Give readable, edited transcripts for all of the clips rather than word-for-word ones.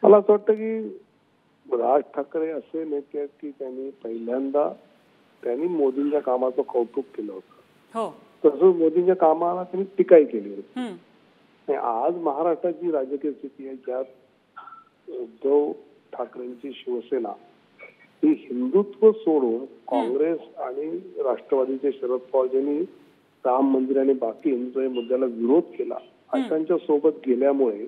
मला असं वाटतं की राज ठाकरे असे नेते आहेत की त्यांनी पहिल्यांदा मोदींच्या कामाचं कौतुक केलं होतं. हो. तसंच मोदींच्या कामाला त्यांनी टीकाही केली होती. आणि आज महाराष्ट्रात जी राजकीय स्थिती आहे ज्यात उद्धव ठाकरेंची शिवसेना ही हिंदुत्व सोडून काँग्रेस आणि राष्ट्रवादीचे शरद पवार यांनी राम मंदिर आणि बाकी हिंदू मुद्द्याला विरोध केला अशांच्या सोबत गेल्यामुळे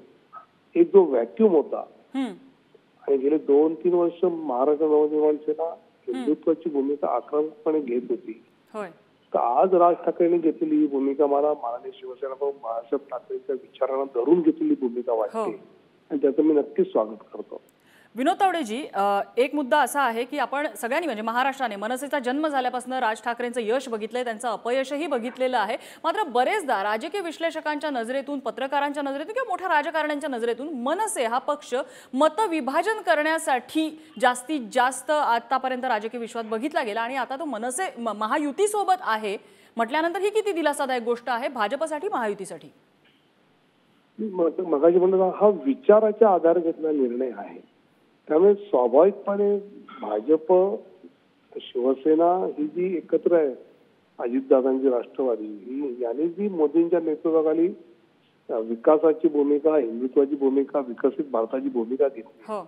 एक जो व्हॅक्युम होता आणि गेले 2-3 वर्ष महाराष्ट्र नवनिर्माण सेना हिंदुत्वाची भूमिका आक्रमकपणे घेत होती. तर आज राज ठाकरेंनी घेतलेली ही भूमिका मला माननीय शिवसेना प्रमुख बाळासाहेब ठाकरेंच्या विचारांना धरून घेतलेली भूमिका वाटते आणि त्याचं मी नक्कीच स्वागत करतो. विनोद तावडेजी, एक मुद्दा असा आहे की आपण सगळ्यांनी म्हणजे महाराष्ट्राने मनसेचा जन्म झाल्यापासून राज ठाकरेंचं यश बघितलंय, त्यांचं अपयशही बघितलेलं आहे. मात्र बरेचदा राजकीय विश्लेषकांच्या नजरेतून, पत्रकारांच्या नजरेतून किंवा मोठ्या राजकारण्यांच्या नजरेतून मनसे हा पक्ष मतविभाजन करण्यासाठी जास्तीत जास्त आतापर्यंत राजकीय विश्वात बघितला गेला आणि आता तो मनसे महायुतीसोबत आहे म्हटल्यानंतर ही किती दिलासादायक गोष्ट आहे भाजपसाठी, महायुतीसाठी? मगाशी म्हणलं हा विचाराच्या आधारे घेतलेला निर्णय आहे. त्यामुळे स्वाभाविकपणे भाजप शिवसेना ही जी एकत्र आहे, अजितदादांची राष्ट्रवादी ही यांनी जी मोदींच्या नेतृत्वाखाली विकासाची भूमिका, हिंदुत्वाची भूमिका, विकसित भारताची भूमिका घेतली,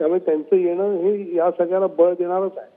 त्यामुळे त्यांचं येणं हे या सगळ्याला बळ देणारच आहे.